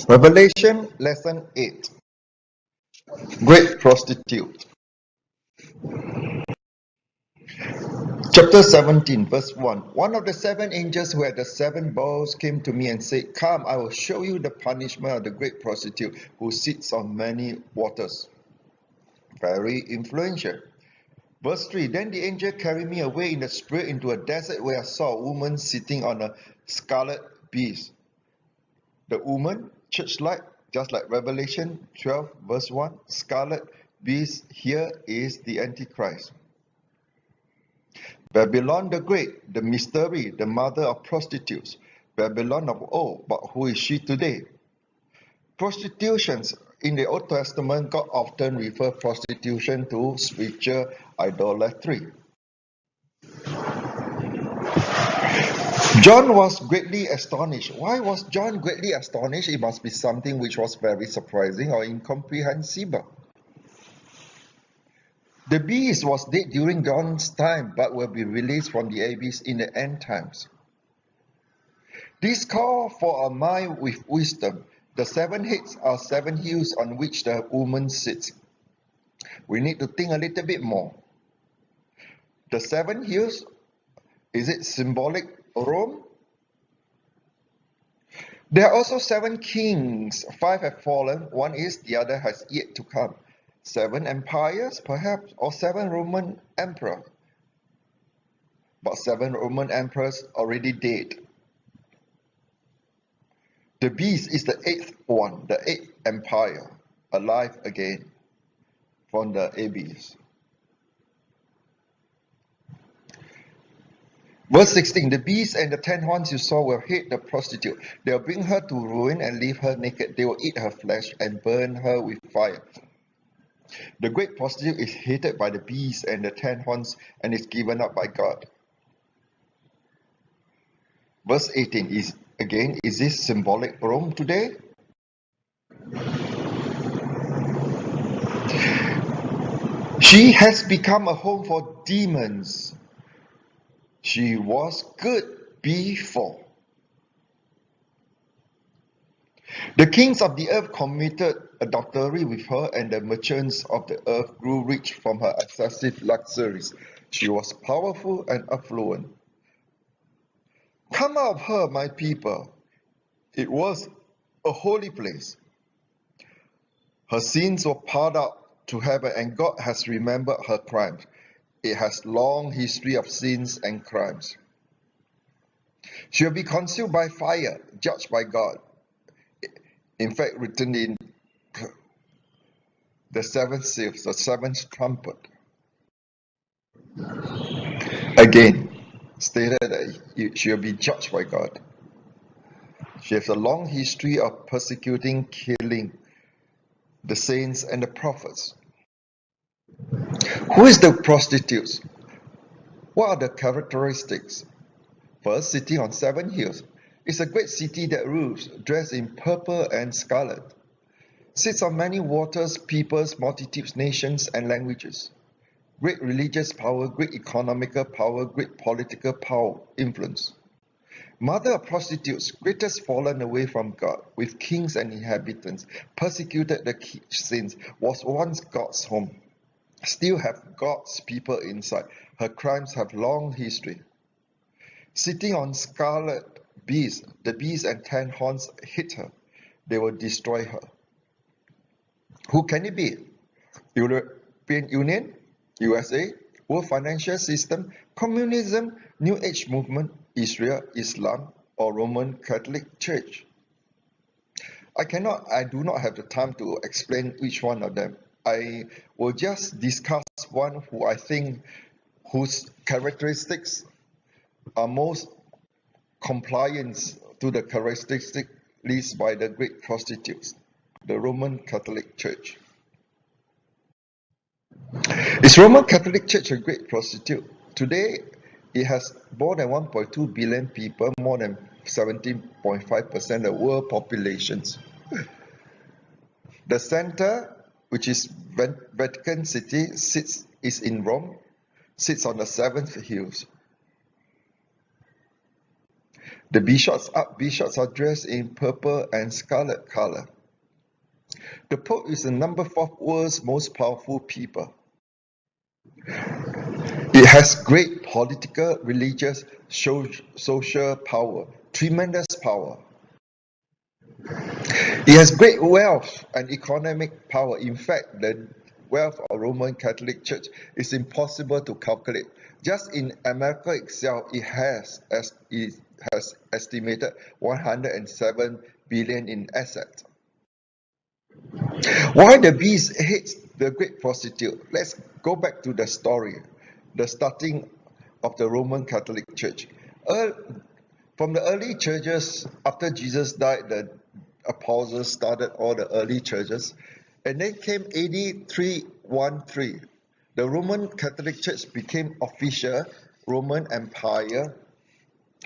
Revelation Lesson 8. Great Prostitute. Chapter 17, verse 1. One of the seven angels who had the seven bowls came to me and said, "Come, I will show you the punishment of the great prostitute who sits on many waters." Very influential. Verse 3. Then the angel carried me away in the spirit into a desert where I saw a woman sitting on a scarlet beast. The woman, church-like, just like Revelation 12, verse 1, scarlet beast here is the Antichrist. Babylon the Great, the mystery, the mother of prostitutes. Babylon of old, but who is she today? Prostitutions in the Old Testament, God often refers prostitution to spiritual idolatry. John was greatly astonished. Why was John greatly astonished? It must be something which was very surprising or incomprehensible. The beast was dead during John's time, but will be released from the abyss in the end times. This call for a mind with wisdom. The seven heads are seven hills on which the woman sits. We need to think a little bit more. The seven hills, is it symbolic Rome? There are also seven kings. 5 have fallen, one is, the other has yet to come. 7 empires, perhaps, or 7 Roman emperors. But 7 Roman emperors already dead. The beast is the 8th one, the 8th empire, alive again from the abyss. Verse 16, the beast and the 10 horns you saw will hate the prostitute. They will bring her to ruin and leave her naked. They will eat her flesh and burn her with fire. The great prostitute is hated by the beast and the 10 horns and is given up by God. Verse 18 is this symbolic Rome today? She has become a home for demons. She was good before. The kings of the earth committed adultery with her, and the merchants of the earth grew rich from her excessive luxuries. She was powerful and affluent. Come out of her, my people. It was a holy place. Her sins were poured out to heaven, and God has remembered her crimes. It has long history of sins and crimes. She will be consumed by fire, judged by God. In fact, written in the 7th seal, the 7th trumpet. Again, stated that she will be judged by God. She has a long history of persecuting, killing the saints and the prophets. Who is the prostitute? What are the characteristics? First, sitting on 7 hills. It's a great city that rules, dressed in purple and scarlet. Sits on many waters, peoples, multitudes, nations, and languages. Great religious power, great economical power, great political power, influence. Mother of prostitutes, greatest fallen away from God, with kings and inhabitants, persecuted the saints, was once God's home. Still have God's people inside. Her crimes have long history. Sitting on scarlet beast, the beast and 10 horns hit her. They will destroy her. Who can it be? European Union, USA, World Financial System, Communism, New Age Movement, Israel, Islam, or Roman Catholic Church? I do not have the time to explain each one of them. I will just discuss one who I think whose characteristics are most compliant to the characteristic list by the great prostitutes, the Roman Catholic Church. Is Roman Catholic Church a great prostitute? Today, it has more than 1.2 billion people, more than 17.5% of the world populations. The center, which is Vatican City, is in Rome, sits on the 7th hills. The bishops are dressed in purple and scarlet color. The Pope is the number 4 world's most powerful people. It has great political, religious, social power, tremendous power. It has great wealth and economic power. In fact, the wealth of Roman Catholic Church is impossible to calculate. Just in America itself, it has estimated 107 billion in assets. Why the beast hates the great prostitute? Let's go back to the story, the starting of the Roman Catholic Church. From the early churches, after Jesus died, the apostles started all the early churches, and then came AD 313. The Roman Catholic Church became official Roman Empire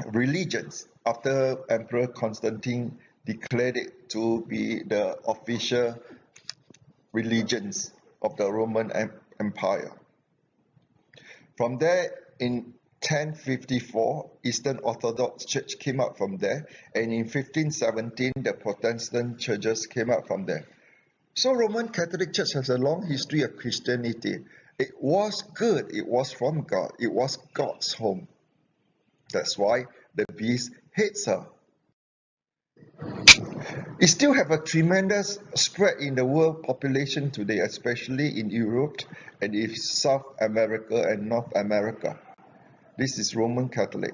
religions after Emperor Constantine declared it to be the official religions of the Roman Empire. From there, in 1054, Eastern Orthodox Church came out from there, and in 1517, the Protestant churches came out from there. So Roman Catholic Church has a long history of Christianity. It was good, it was from God, it was God's home. That's why the beast hates her. It still have a tremendous spread in the world population today, especially in Europe and in South America and North America. This is Roman Catholic.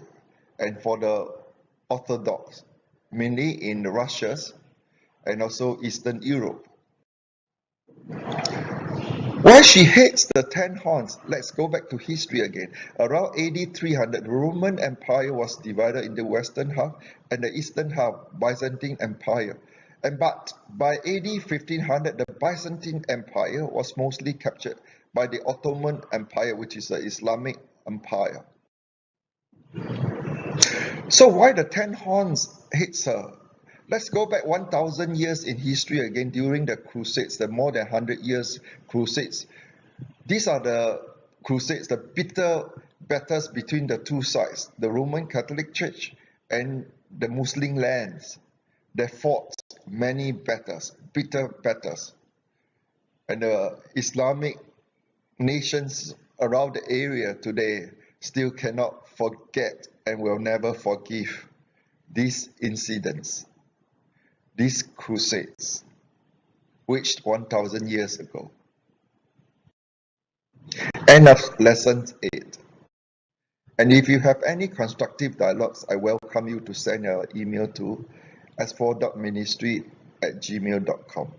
And for the Orthodox, mainly in Russia and also Eastern Europe. Why she hates the 10 horns? Let's go back to history again. Around AD 300, the Roman Empire was divided into the western half and the eastern half, Byzantine Empire. But by AD 1500, the Byzantine Empire was mostly captured by the Ottoman Empire, which is the Islamic Empire. So why the 10 horns hates her? Let's go back 1,000 years in history again during the Crusades, the more than 100 years Crusades. These are the Crusades, the bitter battles between the two sides, the Roman Catholic Church and the Muslim lands. They fought many battles, bitter battles. And the Islamic nations around the area today still cannot forget and will never forgive these incidents. These crusades, waged 1,000 years ago. End of lesson 8. And if you have any constructive dialogues, I welcome you to send your email to s4.ministry@gmail.com.